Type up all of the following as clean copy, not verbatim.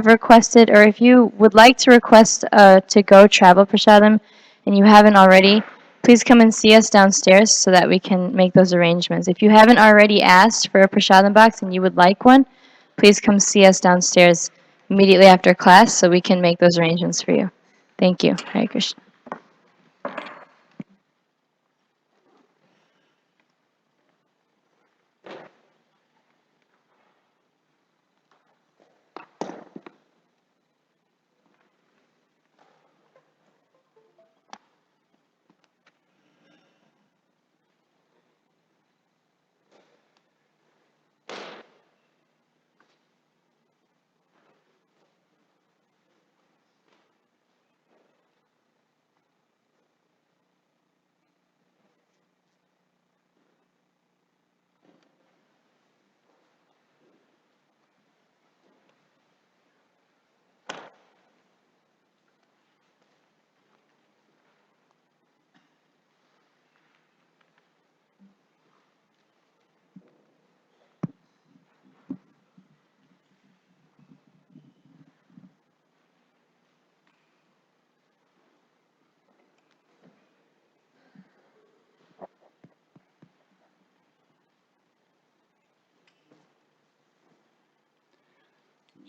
requested, or if you would like to request a to-go travel prasadam and you haven't already, please come and see us downstairs so that we can make those arrangements. If you haven't already asked for a prasadam box and you would like one, please come see us downstairs immediately after class so we can make those arrangements for you. Thank you. Hare Krishna.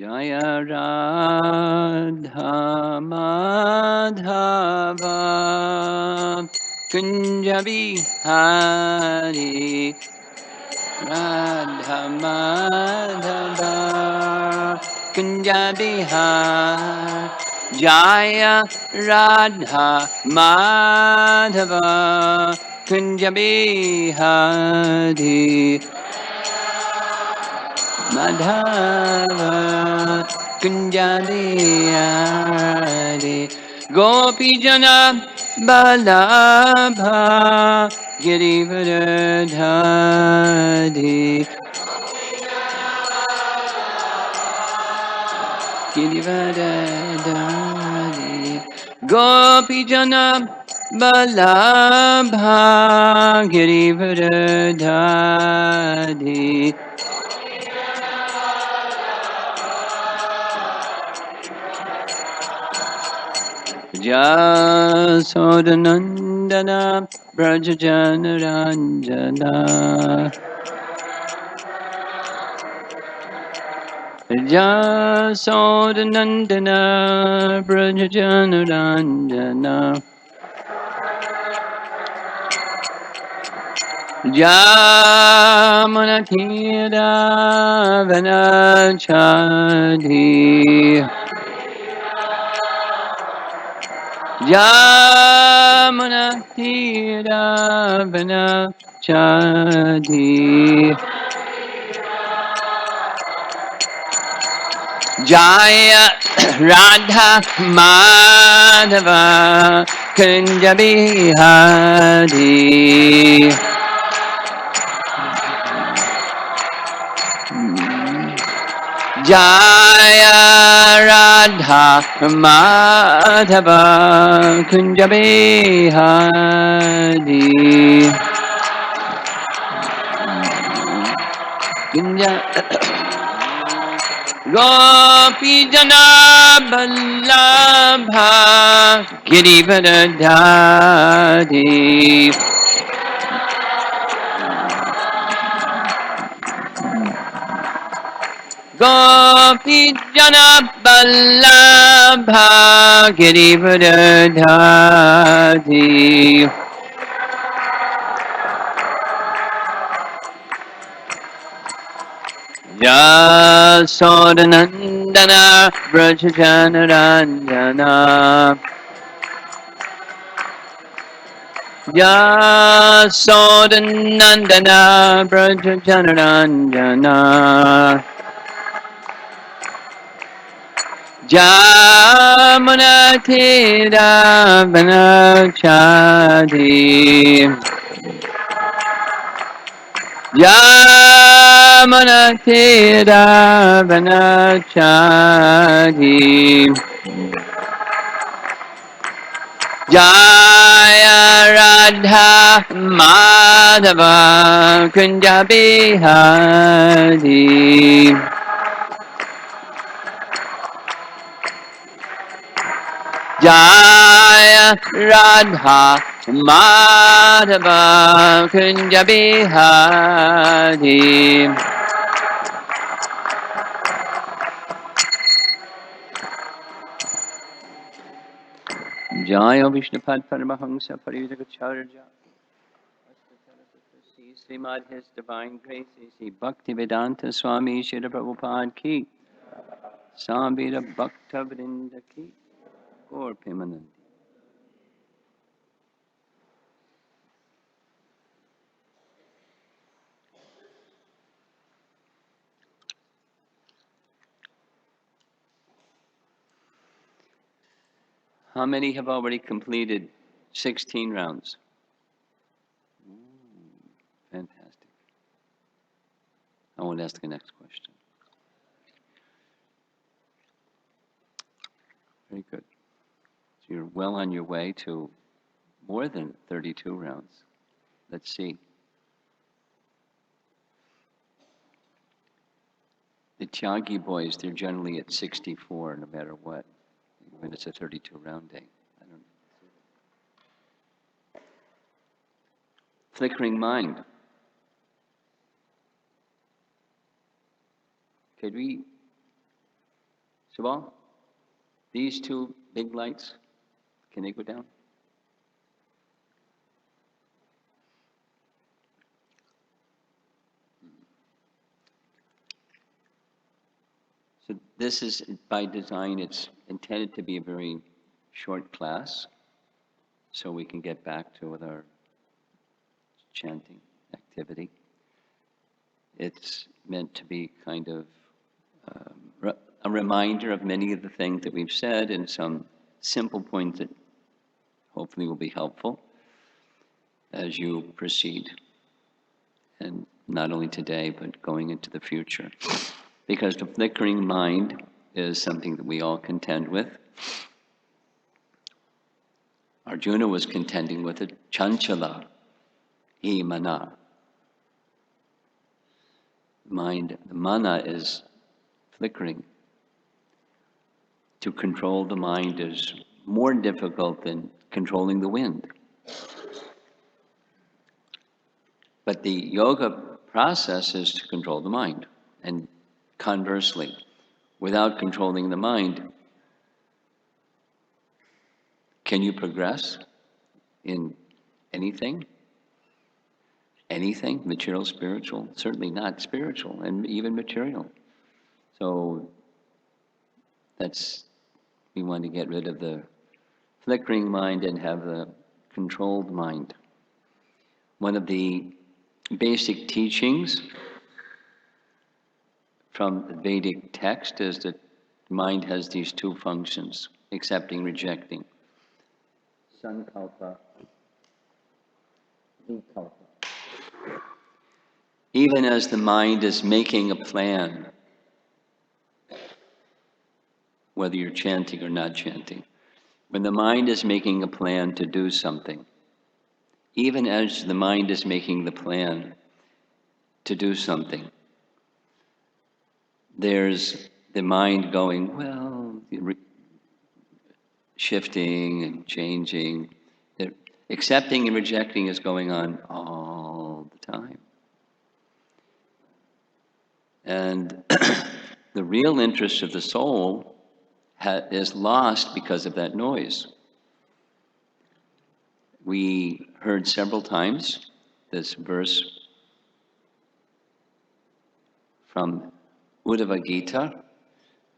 Jaya Radha Madhava Kunja Bihari Radha Madhava Kunja Bihari Jaya Radha Madhava Kunja Bihari Madhava Kunjadiyare Gopi Jana Balabha Girivardhari Girivardhari Gopi Jana Balabha Girivardhari Jasodanandana Brajajanaranjana Jasodanandana Brajajanaranjana Jamanatira Vanachadi Jamuna Tira Vanachadi Jaya Radha Madhava Kunja Bihari Jaya Radha Madhava Kunja Bihari Kunja Gopi Jana Vallabha Girivardhari Gopi Jana Vallabha Girivardhari Jasodanandana Brajajanaranjana Jasodanandana Brajajanaranjana Jamunatira Vanachadi Yamanatira Vanachadi Jaya Radha Madhava Kunja Bihari Jaya Radha Madhava Kunja Bihari. Jaya Vishnupad Paramahamsa Parijagacharya. Srimad His Divine Grace, Sri Bhaktivedanta Swami Shri Prabhupada Ki, Sambira Bhakta Vrinda Ki, Gaur Premanandi. How many have already completed 16 rounds? Fantastic. I won't ask the next question. Very good. So you're well on your way to more than 32 rounds. Let's see. The Tyagi boys, they're generally at 64 no matter what, when it's a 32 round day. I don't know. Flickering mind. Could we, Subal, these two big lights, can they go down? So this is, by design, it's intended to be a very short class, so we can get back to with our chanting activity. It's meant to be kind of a reminder of many of the things that we've said and some simple points that hopefully will be helpful as you proceed. And not only today, but going into the future. Because the flickering mind is something that we all contend with. Arjuna was contending with it. Chanchala, mana. Mind, the mana is flickering. To control the mind is more difficult than controlling the wind. But the yoga process is to control the mind. And conversely, without controlling the mind, can you progress in anything? Anything? Material, spiritual? Certainly not spiritual, and even material. So we want to get rid of the flickering mind and have the controlled mind. One of the basic teachings from the Vedic text is that mind has these two functions, accepting, rejecting. Sankalpa, vikalpa. Even as the mind is making a plan, whether you're chanting or not chanting, when the mind is making a plan to do something, even as the mind is making the plan to do something, there's the mind going, well, shifting and changing. Accepting and rejecting is going on all the time. And the real interest of the soul is lost because of that noise. We heard several times this verse from Uddhava Gita.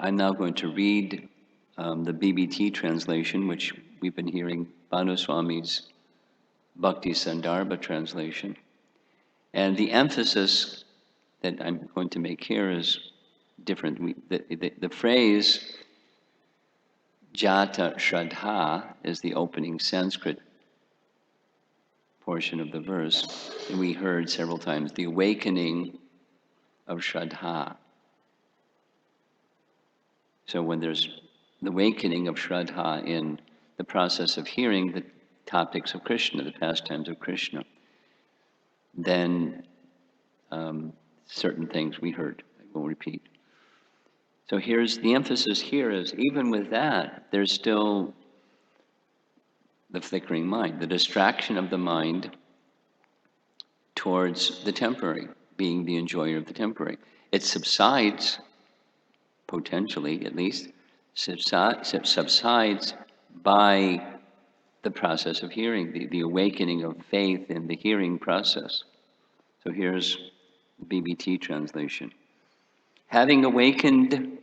I'm now going to read the BBT translation, which we've been hearing Bhanu Swami's Bhakti Sandarbha translation. And the emphasis that I'm going to make here is different. The phrase Jata Shraddha is the opening Sanskrit portion of the verse. And we heard several times the awakening of Shraddha. So when there's the awakening of Shraddha in the process of hearing the topics of Krishna, the pastimes of Krishna, then certain things we heard. I won't repeat. So here's the emphasis here is even with that, there's still the flickering mind, the distraction of the mind towards the temporary, being the enjoyer of the temporary. It subsides, potentially at least, subsides by the process of hearing, the awakening of faith in the hearing process. So here's the BBT translation. Having awakened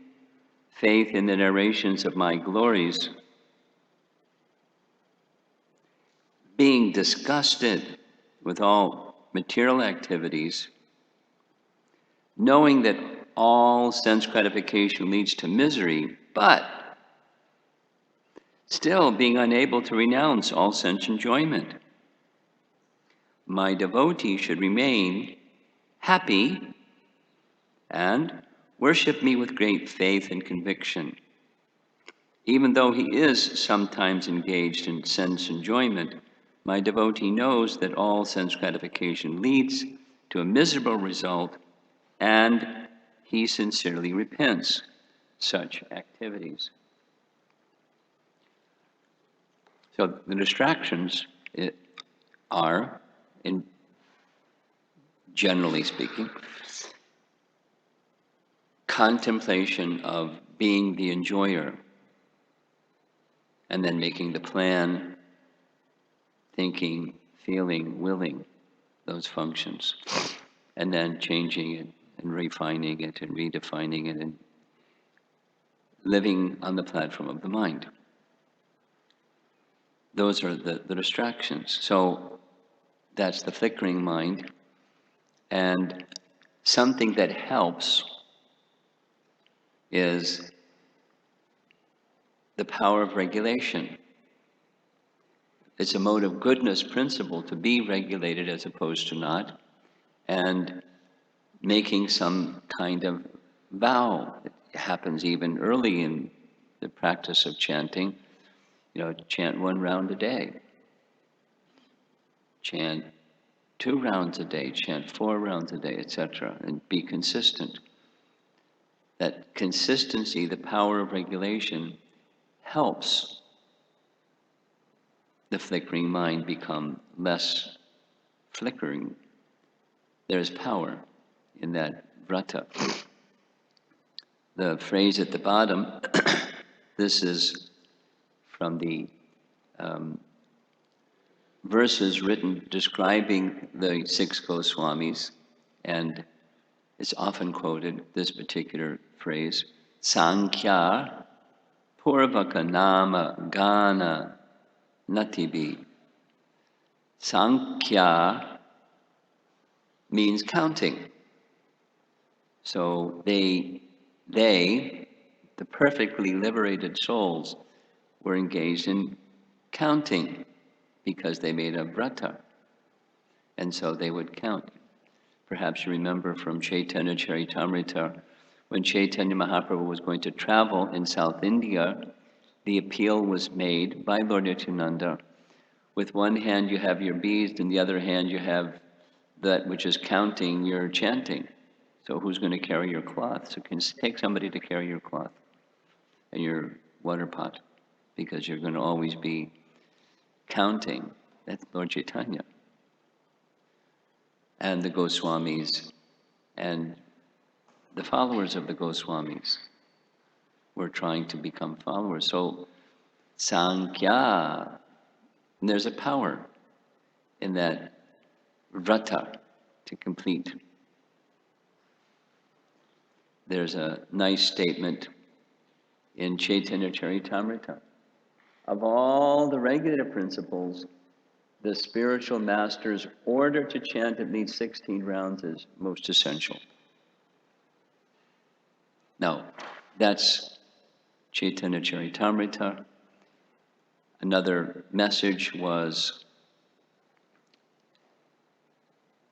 faith in the narrations of my glories, being disgusted with all material activities, knowing that all sense gratification leads to misery, but still being unable to renounce all sense enjoyment, my devotee should remain happy and worship me with great faith and conviction. Even though he is sometimes engaged in sense enjoyment, my devotee knows that all sense gratification leads to a miserable result, and he sincerely repents such activities. So the distractions are, in generally speaking, contemplation of being the enjoyer, and then making the plan, thinking, feeling, willing, those functions, and then changing it and refining it and redefining it and living on the platform of the mind. Those are the distractions. So that's the flickering mind. And something that helps is the power of regulation. It's a mode of goodness principle to be regulated as opposed to not, and making some kind of vow. It happens even early in the practice of chanting. Chant 1 round a day, chant 2 rounds a day, chant 4 rounds a day, etc., and be consistent. That consistency, the power of regulation, helps the flickering mind become less flickering. There's power in that vrata. The phrase at the bottom, this is from the verses written describing the 6 Goswamis, and it's often quoted, this particular phrase, Sankhya Purvaka Nama Gana Natibi. Sankhya means counting. So they, the perfectly liberated souls, were engaged in counting because they made a vrata. And so they would count. Perhaps you remember from Chaitanya Charitamrita, when Chaitanya Mahaprabhu was going to travel in South India, the appeal was made by Lord Nityananda. With one hand you have your beads, and the other hand you have that which is counting your chanting. So who's going to carry your cloth? So can take somebody to carry your cloth and your water pot, because you're going to always be counting. That's Lord Chaitanya. And the Goswamis and the followers of the Goswamis were trying to become followers. So Sankhya, and there's a power in that vrata to complete. There's a nice statement in Chaitanya Charitamrita. Of all the regulative principles, the spiritual master's order to chant at least 16 rounds is most essential. Now, that's Chaitanya Charitamrita. Another message was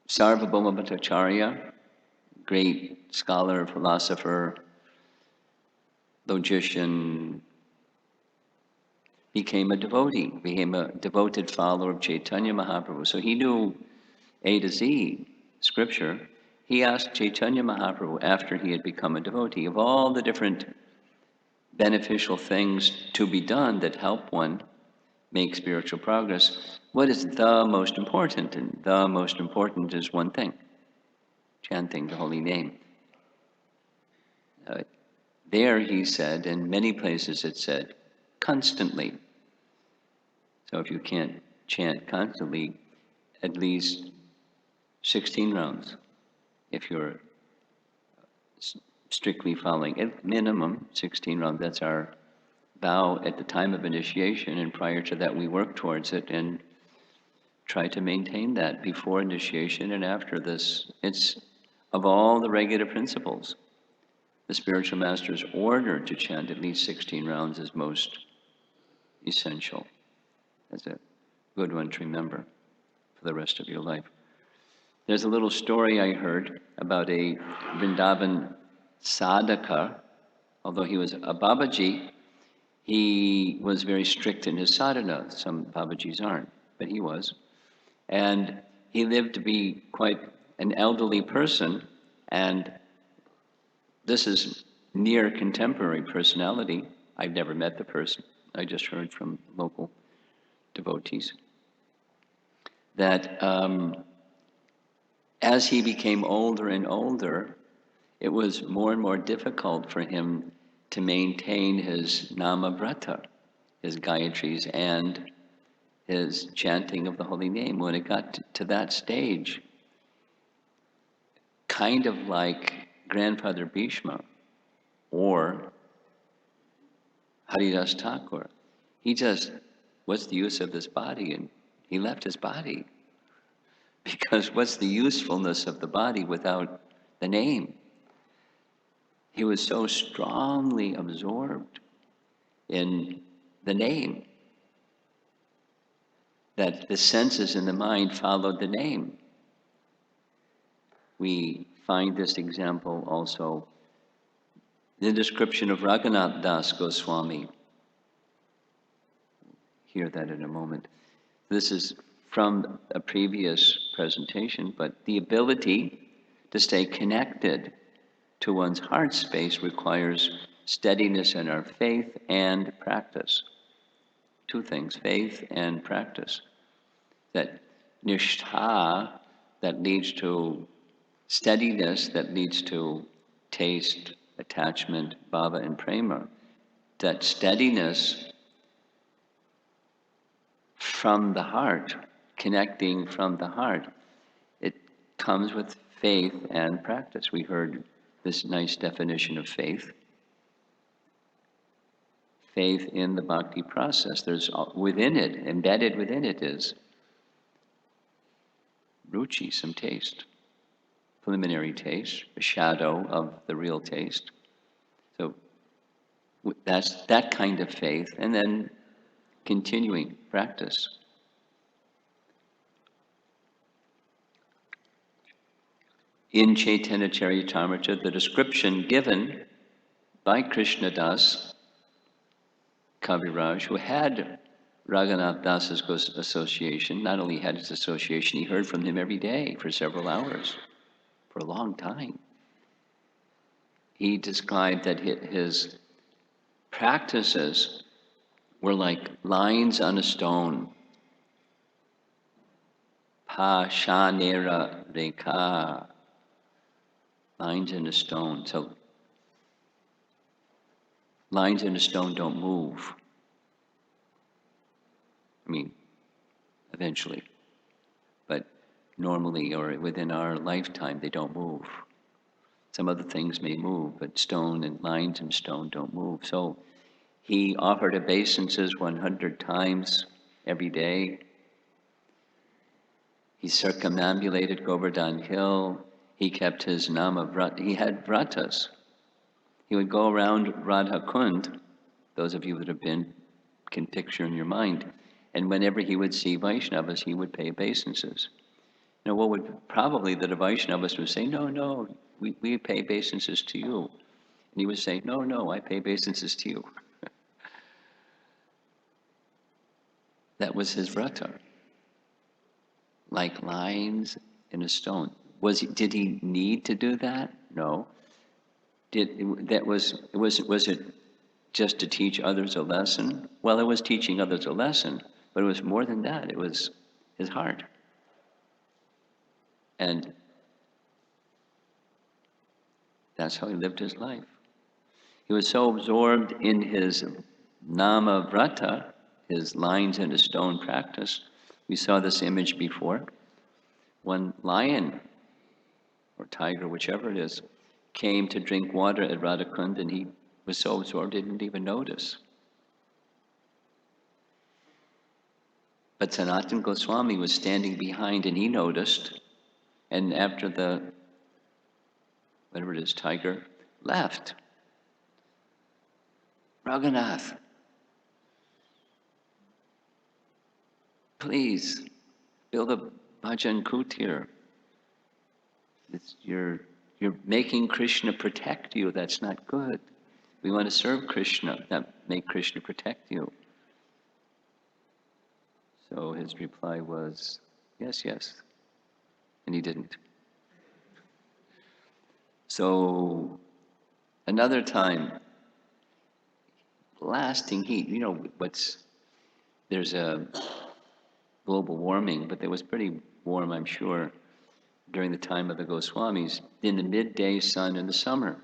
Sarvabhauma Bhattacharya, great scholar, philosopher, logician, became a devotee, became a devoted follower of Chaitanya Mahaprabhu. So he knew A to Z scripture. He asked Chaitanya Mahaprabhu, after he had become a devotee, of all the different beneficial things to be done that help one make spiritual progress, what is the most important? And the most important is one thing: chanting the holy name. Uh, there, he said, in many places it said, constantly. So if you can't chant constantly, at least 16 rounds. If you're strictly following, at minimum 16 rounds, that's our vow at the time of initiation, and prior to that we work towards it and try to maintain that before initiation and after this. It's, of all the regular principles, the spiritual master's order to chant at least 16 rounds is most essential. That's a good one to remember for the rest of your life. There's a little story I heard about a Vrindavan sadhaka. Although he was a Babaji, he was very strict in his sadhana. Some Babajis aren't, but he was. And he lived to be quite an elderly person, and this is near contemporary personality. I've never met the person. I just heard from local devotees that as he became older and older, it was more and more difficult for him to maintain his namavrata, his gayatris, and his chanting of the holy name. When it got to that stage, kind of like Grandfather Bhishma or Haridas Thakur, he just, what's the use of this body? And he left his body. Because what's the usefulness of the body without the name? He was so strongly absorbed in the name that the senses and the mind followed the name. We find this example also in the description of Raghunath Das Goswami. Hear that in a moment. This is from a previous presentation, but the ability to stay connected to one's heart space requires steadiness in our faith and practice. Two things, faith and practice. That nishtha, that leads to steadiness, that leads to taste, attachment, bhava, and prema. That steadiness from the heart, connecting from the heart, it comes with faith and practice. We heard this nice definition of faith. Faith in the bhakti process. There's within it, embedded within it is ruchi, some taste, preliminary taste, a shadow of the real taste. So that's that kind of faith, and then continuing practice. In Chaitanya Charitamrita, the description given by Krishna Das Kaviraj, who had Raghunath Das's association, not only had his association, he heard from him every day for several hours, for a long time. He described that his practices were like lines on a stone. Pa shanera rekha, lines in a stone. So lines in a stone don't move. I mean, eventually. But normally or within our lifetime, they don't move. Some other things may move, but stone and lines in stone don't move. So he offered obeisances 100 times every day. He circumambulated Govardhan Hill. He kept his nama he had vratas. He would go around Radha Kund. Those of you that have been can picture in your mind. And whenever he would see Vaishnavas, he would pay obeisances. Now, what would probably the Vaishnavas would say, no, we pay obeisances to you. And he would say, no, I pay obeisances to you. That was his vrata. Like lines in a stone. Did he need to do that? No. Was it just to teach others a lesson? Well, it was teaching others a lesson, But it was more than that. It was his heart. And that's how he lived his life. He was so absorbed in his nama vrata, his lines in a stone practice. We saw this image before. One lion or tiger, whichever it is, came to drink water at Radhakund, and he was so absorbed he didn't even notice. But Sanatana Goswami was standing behind, and he noticed. And after the, whatever it is, tiger left, Raghunath, please build a bhajan kutir. You're making Krishna protect you. That's not good. We want to serve Krishna, not make Krishna protect you. So his reply was, yes, yes. And he didn't. So another time, blasting heat. You know, there's a global warming, but it was pretty warm, I'm sure, during the time of the Goswamis, in the midday sun in the summer.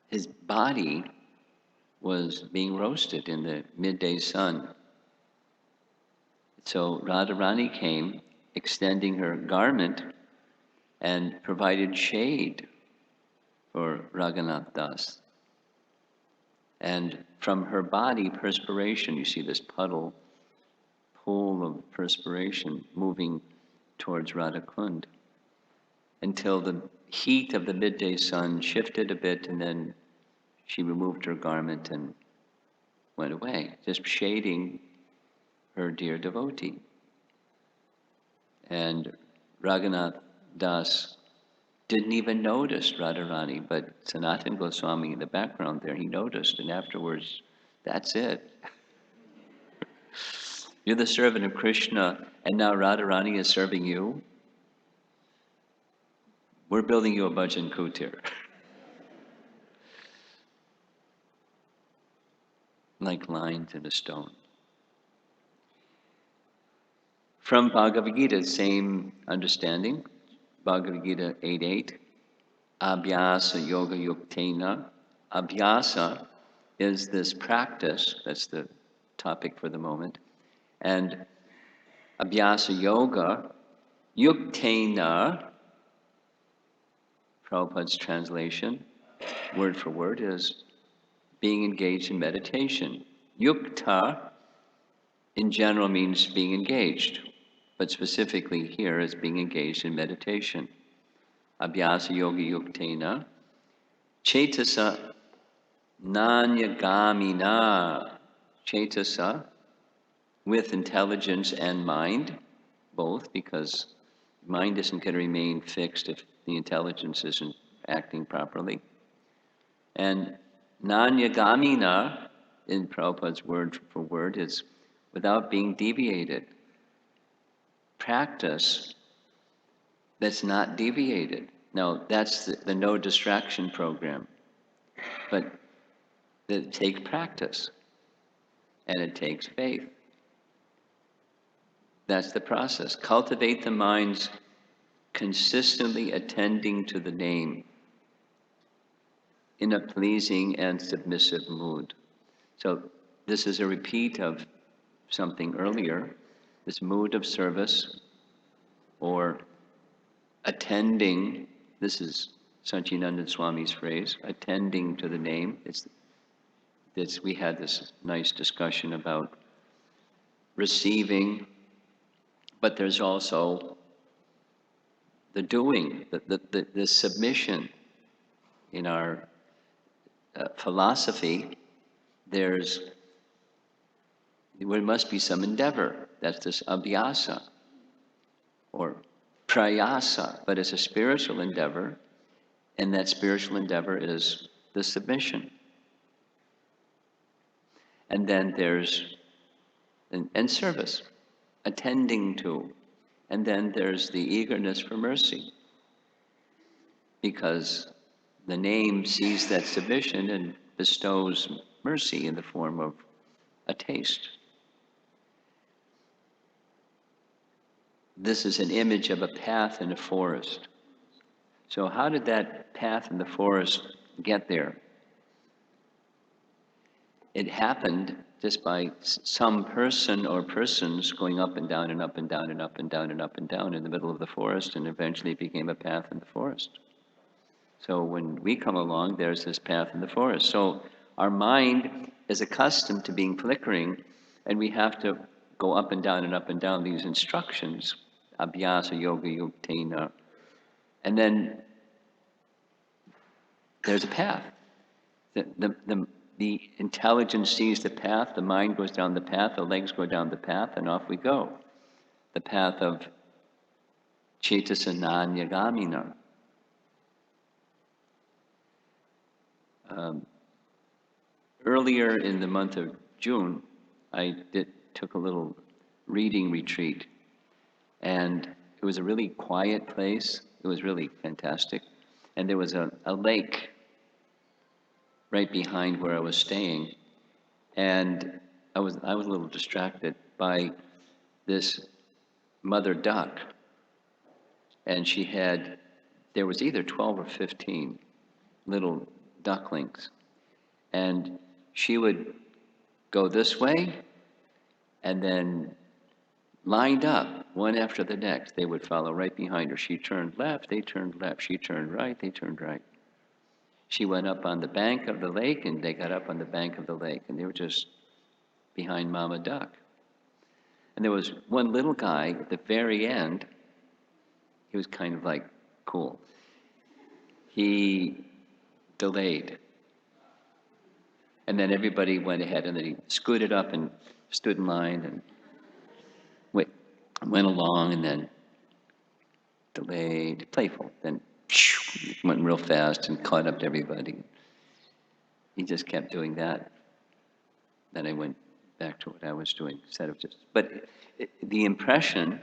His body was being roasted in the midday sun. So Radharani came, extending her garment, and provided shade for Raghunath Das. And from her body, perspiration, you see this pool of perspiration moving towards Radhakund, until the heat of the midday sun shifted a bit, and then she removed her garment and went away, just shading her dear devotee. And Raghunath Das didn't even notice Radharani, but Sanatana Goswami in the background there, he noticed, and afterwards, that's it. You're the servant of Krishna, and now Radharani is serving you. We're building you a bhajan kutir. Like lines in a stone. From Bhagavad Gita, same understanding. Bhagavad Gita 8.8. Abhyasa yoga yuktena. Abhyasa is this practice, that's the topic for the moment. And Abhyasa yoga, yuktena, Prabhupada's translation, word for word, is being engaged in meditation. Yukta, in general, means being engaged, but specifically here is being engaged in meditation. Abhyasa yoga yuktena, cetasa nanyagamina, cetasa, with intelligence and mind, both, because mind isn't going to remain fixed if the intelligence isn't acting properly. And nanyagamina, in Prabhupada's word for word, is without being deviated. Practice that's not deviated. Now, that's the no distraction program. But it takes practice, and it takes faith. That's the process. Cultivate the mind's consistently attending to the name in a pleasing and submissive mood. So this is a repeat of something earlier, this mood of service or attending. This is Sanchidananda Swami's phrase, attending to the name. We had this nice discussion about receiving, but there's also the doing, the submission. In our philosophy, there must be some endeavor. That's this abhyasa or prayasa, but it's a spiritual endeavor, and that spiritual endeavor is the submission. And then there's and service, attending to, and then there's the eagerness for mercy, because the name sees that submission and bestows mercy in the form of a taste. This is an image of a path in a forest. So how did that path in the forest get there? It happened just by some person or persons going up and down and up and down and up and down and up and down in the middle of the forest, and eventually it became a path in the forest. So when we come along, there's this path in the forest. So our mind is accustomed to being flickering, and we have to go up and down and up and down these instructions, abhyasa, yoga, yuktena, and then there's a path. The intelligence sees the path, the mind goes down the path, the legs go down the path, and off we go. The path of Chetasananyagamina. Earlier in the month of June, I took a little reading retreat, and it was a really quiet place. It was really fantastic. And there was a lake right behind where I was staying, and I was a little distracted by this mother duck, and there was either 12 or 15 little ducklings, and she would go this way, and then lined up, one after the next, they would follow right behind her. She turned left, they turned left. She turned right, they turned right. She went up on the bank of the lake, and they got up on the bank of the lake, and they were just behind Mama Duck. And there was one little guy at the very end. He was kind of like cool. He delayed. And then everybody went ahead, and then he scooted up and stood in line and went along, and then delayed, playful. Then went real fast and caught up to everybody. He just kept doing that. Then I went back to what I was doing instead of just. But the impression,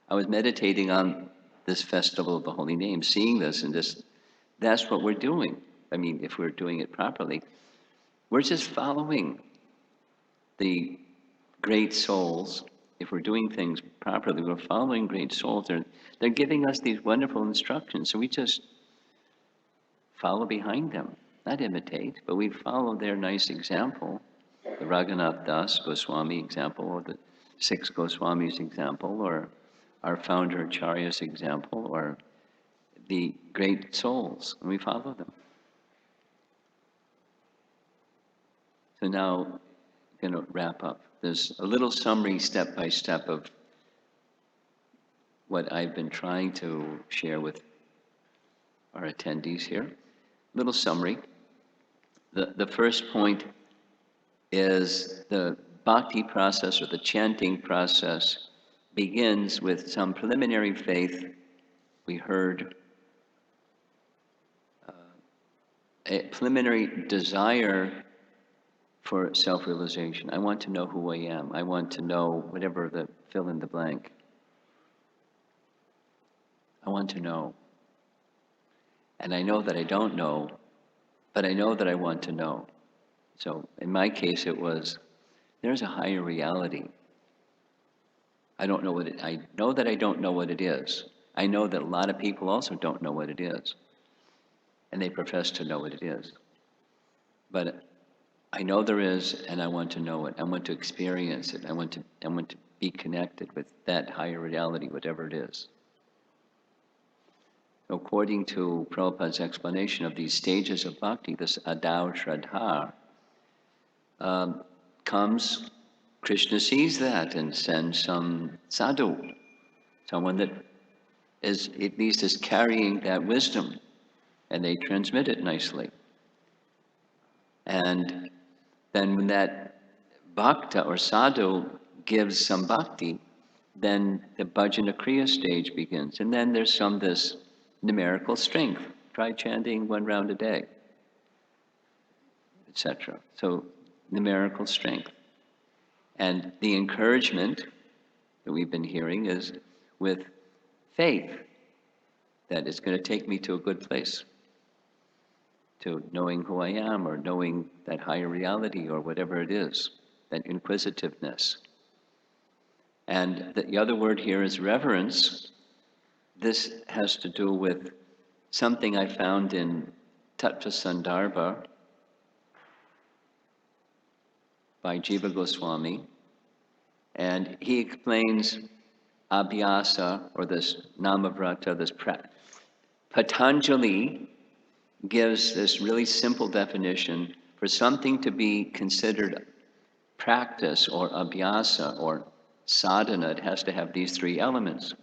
I was meditating on this festival of the holy name, seeing this, and that's what we're doing. I mean, if we're doing it properly, we're just following the great souls. If we're doing things properly, we're following great souls. They're giving us these wonderful instructions, so we just follow behind them, not imitate, but we follow their nice example, the Raghunath Das Goswami example, or the 6 Goswamis example, or our founder Acharya's example, or the great souls, and we follow them. So now I'm going to wrap up. There's a little summary step by step of what I've been trying to share with our attendees here. Little summary. The first point is the bhakti process, or the chanting process, begins with some preliminary faith. We heard a preliminary desire for self-realization. I want to know who I am. I want to know whatever the fill in the blank. I want to know. And I know that I don't know, but I know that I want to know. So in my case, it was, there's a higher reality. I don't know what it, I know that I don't know what it is. I know that a lot of people also don't know what it is. And they profess to know what it is. But I know there is, and I want to know it. I want to experience it. I want to be connected with that higher reality, whatever it is. According to Prabhupada's explanation of these stages of bhakti, this adau shraddha, comes, Krishna sees that and sends some sadhu, someone that is, at least is carrying that wisdom, and they transmit it nicely. And then when that bhakta or sadhu gives some bhakti, then the bhajana kriya stage begins. And then there's this numerical strength. Try chanting 1 round a day, etc. So numerical strength. And the encouragement that we've been hearing is with faith that it's going to take me to a good place, to knowing who I am, or knowing that higher reality, or whatever it is. that inquisitiveness. And the other word here is reverence. This has to do with something I found in Tattva Sandarbha by Jiva Goswami. And he explains abhyasa, or this namavrata, this Patanjali gives this really simple definition for something to be considered practice or abhyasa or sadhana. It has to have these three elements.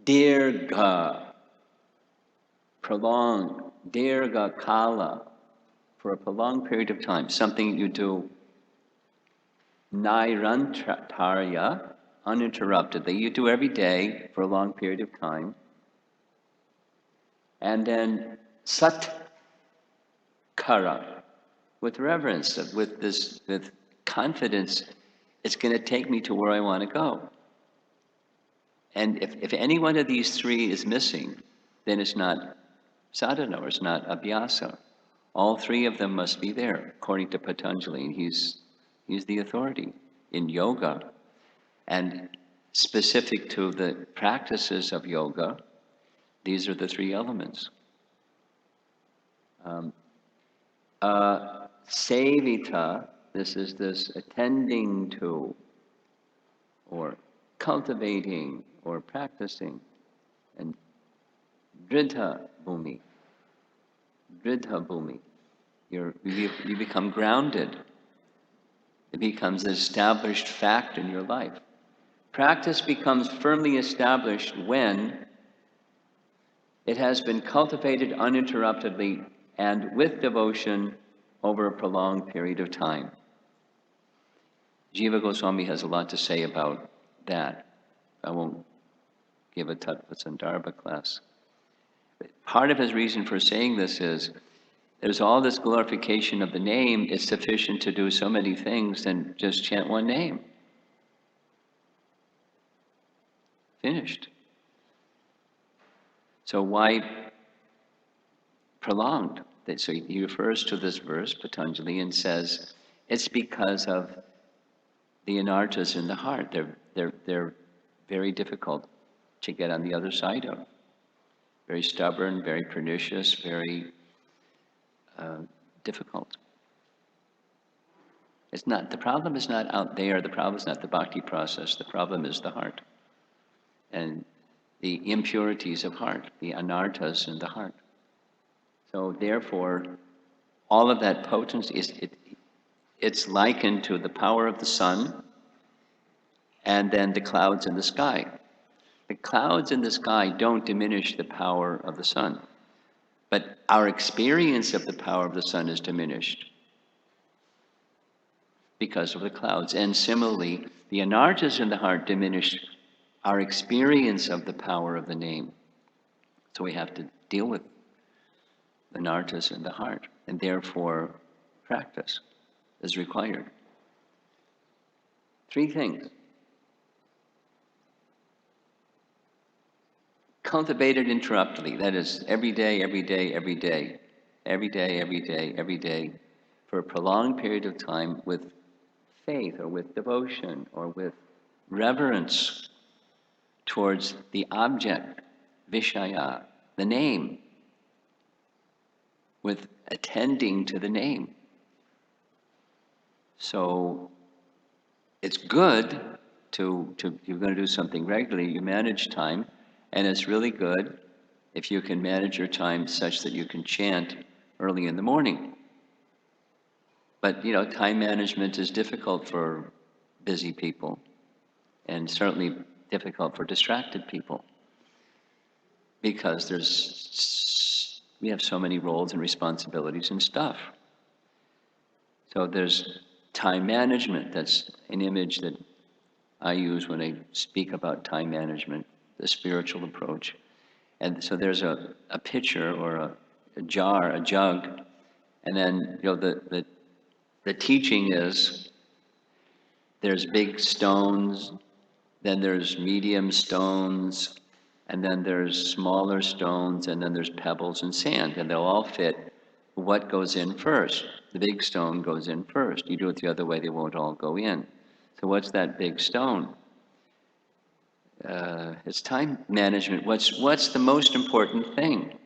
Dirgha, prolonged, dirgha kala, for a prolonged period of time, something you do nairantarya, uninterruptedly, you do every day for a long period of time. And then satkara, with reverence, with confidence, it's going to take me to where I want to go. And if any one of these three is missing, then it's not sadhana, or it's not abhyasa. All three of them must be there, according to Patanjali, and he's the authority in yoga. And specific to the practices of yoga, these are the three elements. Sevita, this is this attending to, or cultivating, or practicing. And dridha bhumi, you become grounded. It becomes an established fact in your life. Practice becomes firmly established when it has been cultivated uninterruptedly and with devotion over a prolonged period of time. Jiva Goswami has a lot to say about that. I won't give a Tattva Sandarbha class. But part of his reason for saying this is there's all this glorification of the name. It's sufficient to do so many things, then just chant one name. Finished. So why prolonged? So he refers to this verse, Patanjali, and says it's because of the anarthas in the heart. They're very difficult to get on the other side of. Very stubborn, very pernicious, very difficult. It's not, the problem is not out there, the problem is not the bhakti process, the problem is the heart. And the impurities of heart, the anarthas in the heart. So therefore, all of that potency, it's likened to the power of the sun and then the clouds in the sky. The clouds in the sky don't diminish the power of the sun, but our experience of the power of the sun is diminished because of the clouds. And similarly, the anarthas in the heart diminish our experience of the power of the name. So we have to deal with the anarthas in the heart, and therefore practice is required. Three things. Cultivated interruptedly, that is every day, every day, every day, every day, every day, every day, for a prolonged period of time with faith or with devotion or with reverence towards the object, Vishaya, the name, with attending to the name. So it's good to you're going to do something regularly, you manage time, and it's really good if you can manage your time such that you can chant early in the morning. But time management is difficult for busy people, and certainly difficult for distracted people, because we have so many roles and responsibilities and stuff. So there's time management. That's an image that I use when I speak about time management, the spiritual approach. And so there's a pitcher or a jar, a jug, and then the teaching is there's big stones, then there's medium stones, and then there's smaller stones, and then there's pebbles and sand, and they'll all fit what goes in first? The big stone goes in first. You do it the other way, they won't all go in. So what's that big stone? It's time management. What's the most important thing?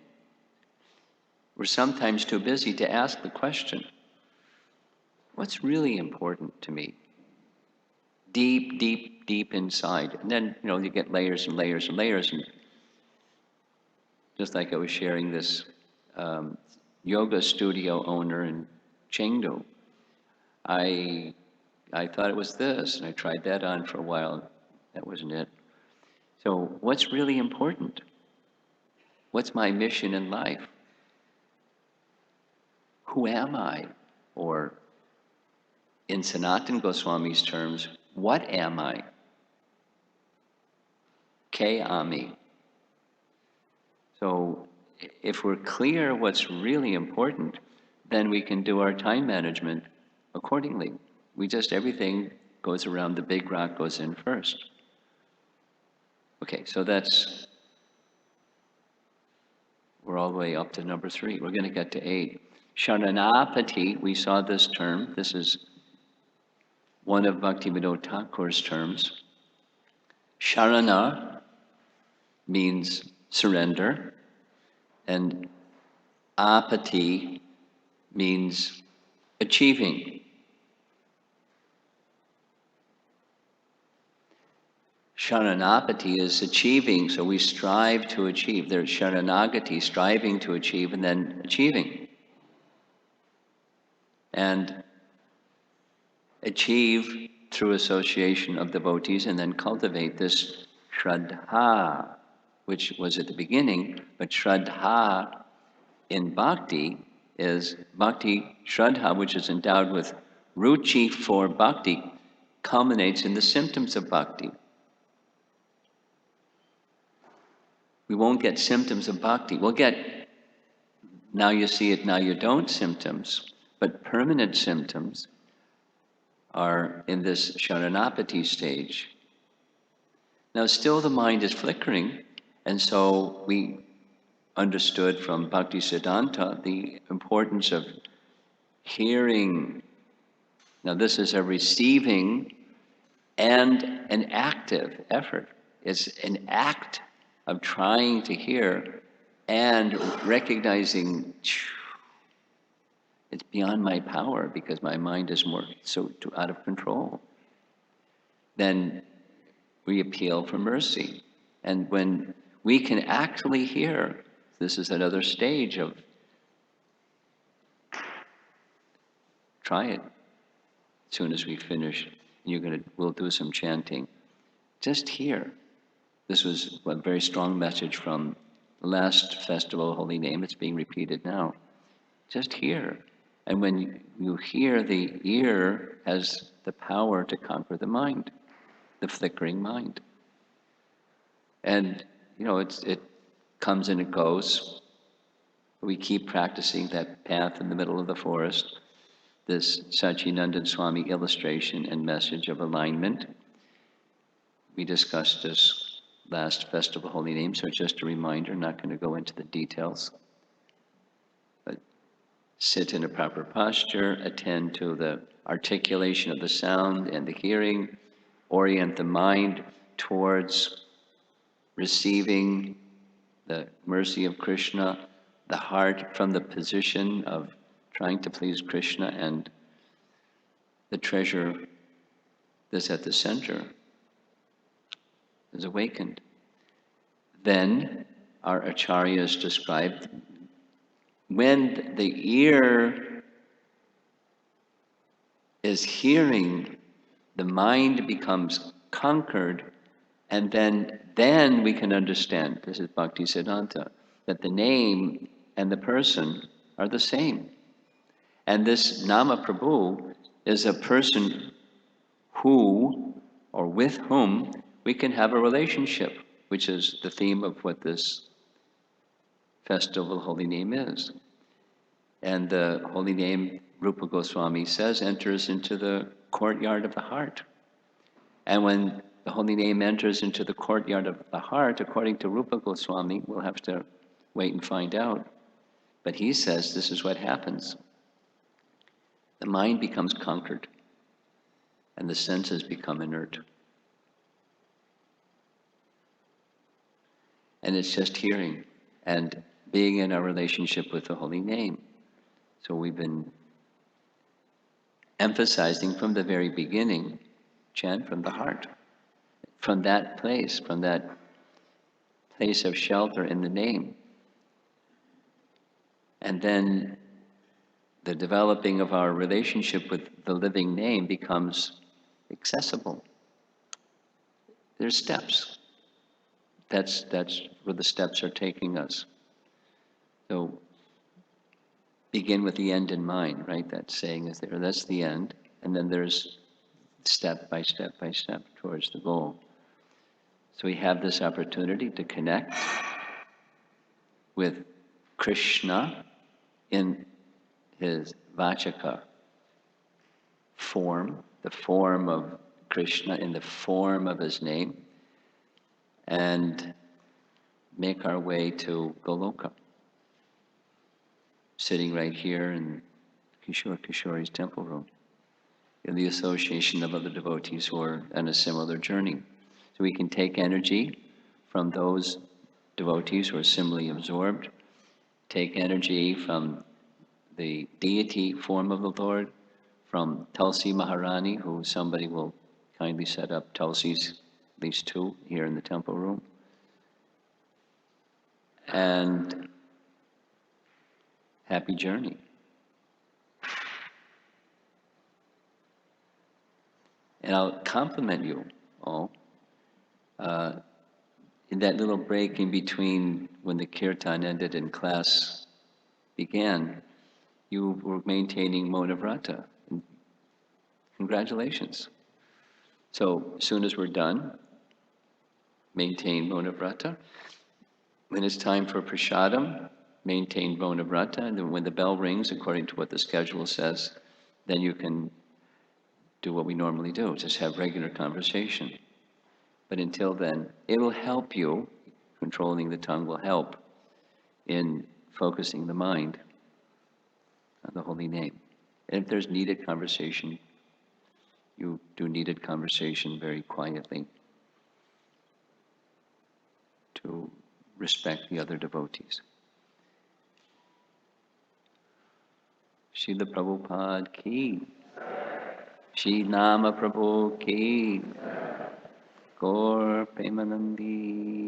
We're sometimes too busy to ask the question, what's really important to me? Deep, deep, deep inside. And then, you get layers and layers and layers. And just like I was sharing this yoga studio owner in Chengdu, I thought it was this, and I tried that on for a while. That wasn't it. So what's really important? What's my mission in life? Who am I? Or in Sanatana Goswami's terms, what am I? Ke ami. So if we're clear what's really important, then we can do our time management accordingly. Everything goes around, the big rock goes in first. Okay, so we're all the way up to number 3. We're going to get to 8. Sharanapati, we saw this term. This is one of Bhaktivinoda Thakur's terms. Sharana means surrender, and apati means achieving. Sharanapati is achieving, so we strive to achieve. There's Sharanagati, striving to achieve, and then achieving. And achieve through association of devotees, and then cultivate this Shraddha, which was at the beginning, but Shraddha in Bhakti is Bhakti Shraddha, which is endowed with Ruchi for Bhakti, culminates in the symptoms of Bhakti. We won't get symptoms of Bhakti. We'll get now you see it, now you don't symptoms, but permanent symptoms are in this Sharanapati stage. Now still the mind is flickering, and so we understood from Bhakti Siddhanta the importance of hearing. Now this is a receiving and an active effort. It's an act of trying to hear and recognizing it's beyond my power because my mind is more so out of control. Then we appeal for mercy. And when we can actually hear, this is another stage of try it. As soon as we finish, we'll do some chanting. Just hear. This was a very strong message from the last Festival of Holy Name. It's being repeated now. Just hear. And when you hear, the ear has the power to conquer the mind, the flickering mind. And, it comes and it goes. We keep practicing that path in the middle of the forest, this Satchidananda Swami illustration and message of alignment. We discussed this last Festival of Holy Name, so just a reminder, not going to go into the details. But sit in a proper posture, attend to the articulation of the sound and the hearing, orient the mind towards receiving the mercy of Krishna, the heart from the position of trying to please Krishna, and the treasure that's at the center is awakened. Then our acharyas described when the ear is hearing, the mind becomes conquered, and then we can understand, this is Bhakti Siddhanta, that the name and the person are the same. And this Nama Prabhu is a person who, or with whom, we can have a relationship, which is the theme of what this Festival of Holy Name is. And the Holy Name, Rupa Goswami says, enters into the courtyard of the heart. And when the Holy Name enters into the courtyard of the heart, according to Rupa Goswami, we'll have to wait and find out, But he says this is what happens. The mind becomes conquered, and the senses become inert. And it's just hearing and being in our relationship with the holy name. So we've been emphasizing from the very beginning, chant from the heart. From that place of shelter in the name. And then the developing of our relationship with the living name becomes accessible. There's steps. That's where the steps are taking us. So begin with the end in mind, right? That saying is there. That's the end. And then there's step by step by step towards the goal. So we have this opportunity to connect with Krishna in his Vachaka form, the form of Krishna in the form of his name, and make our way to Goloka. Sitting right here in Kishori's temple room, in the association of other devotees who are on a similar journey. So we can take energy from those devotees who are similarly absorbed, take energy from the deity form of the Lord, from Tulsi Maharani, who somebody will kindly set up Tulsi's, at least two, here in the temple room. And happy journey. And I'll compliment you all. In that little break in between when the kirtan ended and class began, you were maintaining Monavrata. Congratulations. So as soon as we're done, maintain Monavrata. When it's time for prasadam, maintain Monavrata. And then when the bell rings, according to what the schedule says, then you can do what we normally do, just have regular conversation. But until then, it'll help you, controlling the tongue will help in focusing the mind on the holy name. And if there's needed conversation, you do needed conversation very quietly to respect the other devotees. Srila Prabhupada ki, Shri Nama Prabhu ki, Gaur Premanandi.